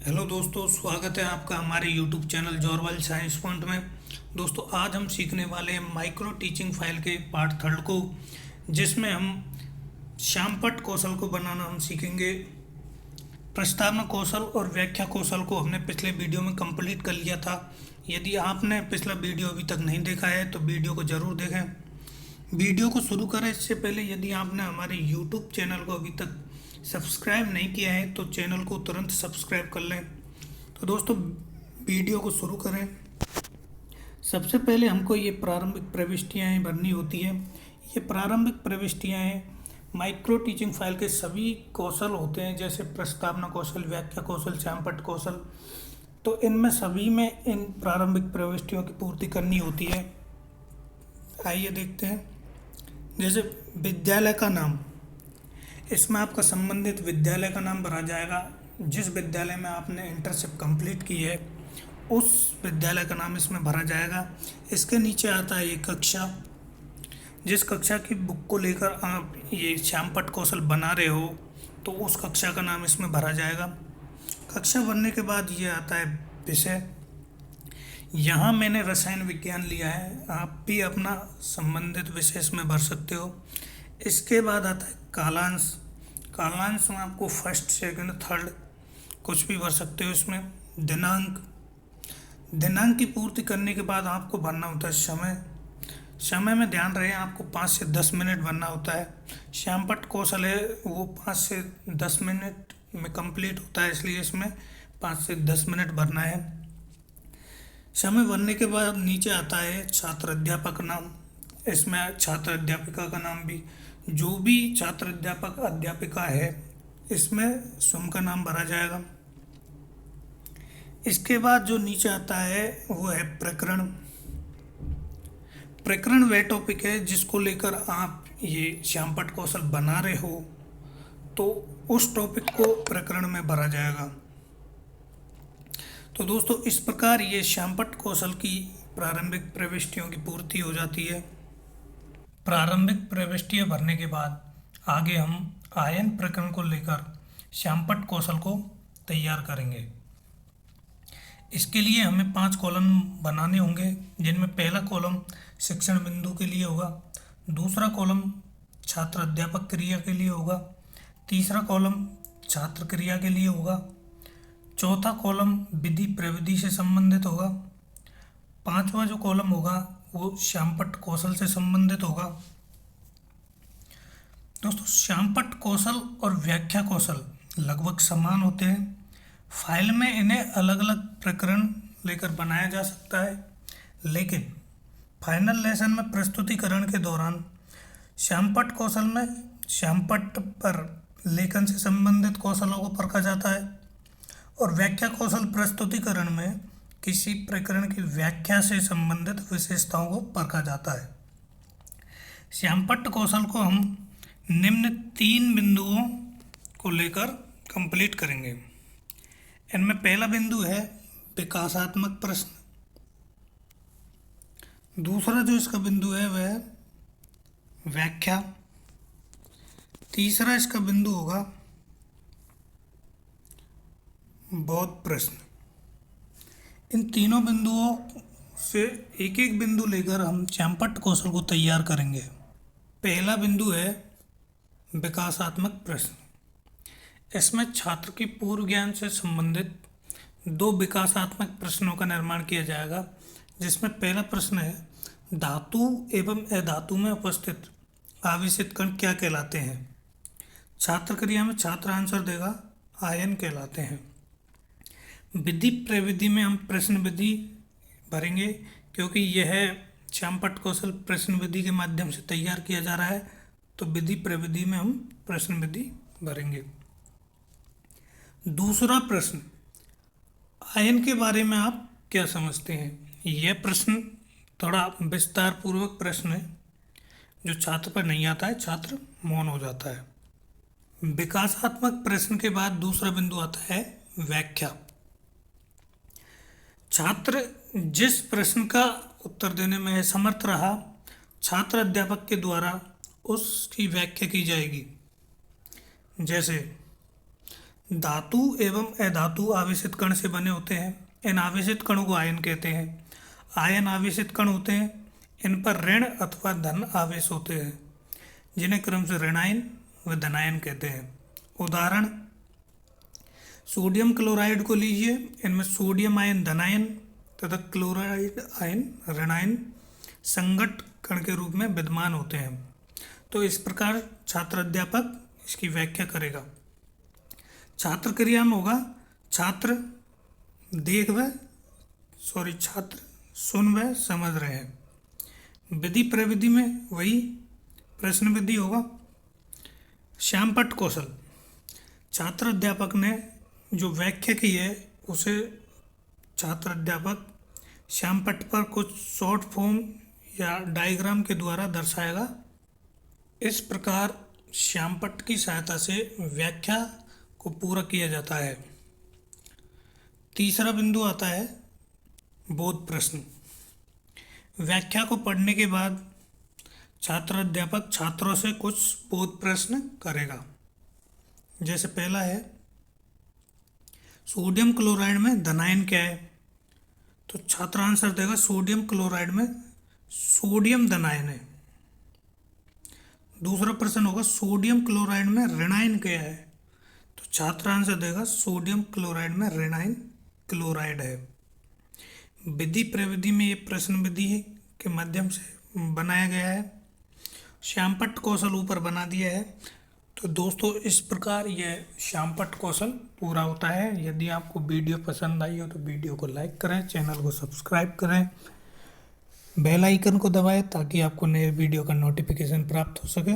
Hello दोस्तों, स्वागत है आपका हमारे यूट्यूब चैनल जॉरवाल साइंस पॉइंट में। दोस्तों, आज हम सीखने वाले हैं माइक्रो टीचिंग फाइल के पार्ट थर्ड को, जिसमें हम श्यामपट्ट कौशल को बनाना हम सीखेंगे। प्रस्तावना कौशल और व्याख्या कौशल को हमने पिछले वीडियो में कंप्लीट कर लिया था। यदि आपने पिछला वीडियो अभी तक नहीं देखा है तो वीडियो को ज़रूर देखें। वीडियो को शुरू करें इससे पहले यदि आपने हमारे यूट्यूब चैनल को अभी तक सब्सक्राइब नहीं किया है तो चैनल को तुरंत सब्सक्राइब कर लें। तो दोस्तों, वीडियो को शुरू करें। सबसे पहले हमको ये प्रारंभिक प्रविष्टियाँ भरनी होती है। ये प्रारंभिक प्रविष्टियाँ माइक्रो टीचिंग फाइल के सभी कौशल होते हैं, जैसे प्रस्तावना कौशल, व्याख्या कौशल, श्यामपट्ट कौशल। तो इनमें सभी में इन प्रारंभिक प्रविष्टियों की पूर्ति करनी होती है। आइए देखते हैं। जैसे विद्यालय का नाम, इसमें आपका संबंधित विद्यालय का नाम भरा जाएगा। जिस विद्यालय में आपने इंटर्नशिप कंप्लीट की है उस विद्यालय का नाम इसमें भरा जाएगा। इसके नीचे आता है ये कक्षा, जिस कक्षा की बुक को लेकर आप ये श्यामपट्ट कौशल बना रहे हो तो उस कक्षा का नाम इसमें भरा जाएगा। कक्षा बनने के बाद ये आता है विषय। यहाँ मैंने रसायन विज्ञान लिया है, आप भी अपना संबंधित विषय इसमें भर सकते हो। इसके बाद आता है कालांश। कालांश में आपको फर्स्ट, सेकंड, थर्ड कुछ भी भर सकते हो इसमें। दिनांक, दिनांक की पूर्ति करने के बाद आपको भरना होता है समय। समय में ध्यान रहे, आपको 5 से 10 मिनट भरना होता है। श्यामपट्ट कौशल है वो 5 से 10 मिनट में कंप्लीट होता है, इसलिए इसमें 5 से 10 मिनट भरना है। समय भरने के बाद नीचे आता है छात्र अध्यापक नाम। इसमें छात्र अध्यापिका का नाम भी, जो भी छात्र अध्यापक अध्यापिका है इसमें स्वयं का नाम भरा जाएगा। इसके बाद जो नीचे आता है वो है प्रकरण। प्रकरण वह टॉपिक है जिसको लेकर आप ये श्यामपट्ट कौशल बना रहे हो, तो उस टॉपिक को प्रकरण में भरा जाएगा। तो दोस्तों, इस प्रकार ये श्यामपट्ट कौशल की प्रारंभिक प्रविष्टियों की पूर्ति हो जाती है। प्रारंभिक प्रविष्टियाँ भरने के बाद आगे हम आयन प्रकरण को लेकर श्यामपट्ट कौशल को तैयार करेंगे। इसके लिए हमें 5 कॉलम बनाने होंगे, जिनमें पहला कॉलम शिक्षण बिंदु के लिए होगा, दूसरा कॉलम छात्र अध्यापक क्रिया के लिए होगा, तीसरा कॉलम छात्र क्रिया के लिए होगा, चौथा कॉलम विधि प्रविधि से संबंधित होगा, पांचवा जो कॉलम होगा वो श्यामपट्ट कौशल से संबंधित होगा। दोस्तों, श्यामपट्ट कौशल और व्याख्या कौशल लगभग समान होते हैं। फाइल में इन्हें अलग अलग प्रकरण लेकर बनाया जा सकता है, लेकिन फाइनल लेसन में प्रस्तुतिकरण के दौरान श्यामपट्ट कौशल में श्यामपट्ट पर लेखन से संबंधित कौशलों को परखा जाता है और व्याख्या कौशल प्रस्तुतिकरण में किसी प्रकरण की व्याख्या से संबंधित विशेषताओं को परखा जाता है। श्यामपट्ट कौशल को हम निम्न 3 बिंदुओं को लेकर कंप्लीट करेंगे। इनमें पहला बिंदु है विकासात्मक प्रश्न। दूसरा जो इसका बिंदु है वह व्याख्या। तीसरा इसका बिंदु होगा बोध प्रश्न। इन तीनों बिंदुओं से एक एक बिंदु लेकर हम श्यामपट्ट कौशल को तैयार करेंगे। पहला बिंदु है विकासात्मक प्रश्न। इसमें छात्र की पूर्व ज्ञान से संबंधित 2 विकासात्मक प्रश्नों का निर्माण किया जाएगा, जिसमें पहला प्रश्न है धातु एवं अधातु में उपस्थित आवेशित कण क्या कहलाते हैं। छात्र क्रिया में छात्र आंसर देगा आयन कहलाते हैं। विधि प्रविधि में हम प्रश्न विधि भरेंगे, क्योंकि यह श्यामपट्ट कौशल प्रश्न विधि के माध्यम से तैयार किया जा रहा है, तो विधि प्रविधि में हम प्रश्न विधि भरेंगे। दूसरा प्रश्न, आयन के बारे में आप क्या समझते हैं। यह प्रश्न थोड़ा विस्तार पूर्वक प्रश्न है, जो छात्र पर नहीं आता है, छात्र मौन हो जाता है। विकासात्मक प्रश्न के बाद दूसरा बिंदु आता है व्याख्या। छात्र जिस प्रश्न का उत्तर देने में समर्थ रहा, छात्र अध्यापक के द्वारा उसकी व्याख्या की जाएगी। जैसे धातु एवं अधातु आवेशित कण से बने होते हैं। इन आवेशित कणों को आयन कहते हैं। आयन आवेशित कण होते हैं, इन पर ऋण अथवा धन आवेश होते हैं, जिन्हें क्रम से ऋणायन व धनायन कहते हैं। उदाहरण, सोडियम क्लोराइड को लीजिए, इनमें सोडियम आयन धनायन तथा क्लोराइड आयन ऋणायन संगत कण के रूप में विद्यमान होते हैं। तो इस प्रकार छात्र अध्यापक इसकी व्याख्या करेगा। छात्र क्रिया में होगा छात्र छात्र सुन व समझ रहे हैं। विधि प्रविधि में वही प्रश्न विधि होगा। श्यामपट्ट कौशल, छात्र अध्यापक ने जो व्याख्या की है उसे छात्र अध्यापक श्यामपट्ट पर कुछ शॉर्ट फॉर्म या डायग्राम के द्वारा दर्शाएगा। इस प्रकार श्यामपट्ट की सहायता से व्याख्या को पूरा किया जाता है। तीसरा बिंदु आता है बोध प्रश्न। व्याख्या को पढ़ने के बाद छात्र अध्यापक छात्रों से कुछ बोध प्रश्न करेगा। जैसे पहला है, सोडियम क्लोराइड में धनायन क्या है? तो छात्र आंसर देगा सोडियम क्लोराइड में सोडियम धनायन है। दूसरा प्रश्न होगा, सोडियम क्लोराइड में ऋणायन क्या है? तो छात्र आंसर देगा सोडियम क्लोराइड में ऋणायन क्लोराइड है। विधि प्रविधि में ये प्रश्न विधि के माध्यम से बनाया गया है। श्यामपट्ट कौशल ऊपर बना दिया है। तो दोस्तों इस प्रकार यह श्यामपट्ट कौशल पूरा होता है। यदि आपको वीडियो पसंद आई हो तो वीडियो को लाइक करें, चैनल को सब्सक्राइब करें, बेल आइकन को दबाएं ताकि आपको नए वीडियो का नोटिफिकेशन प्राप्त हो सके।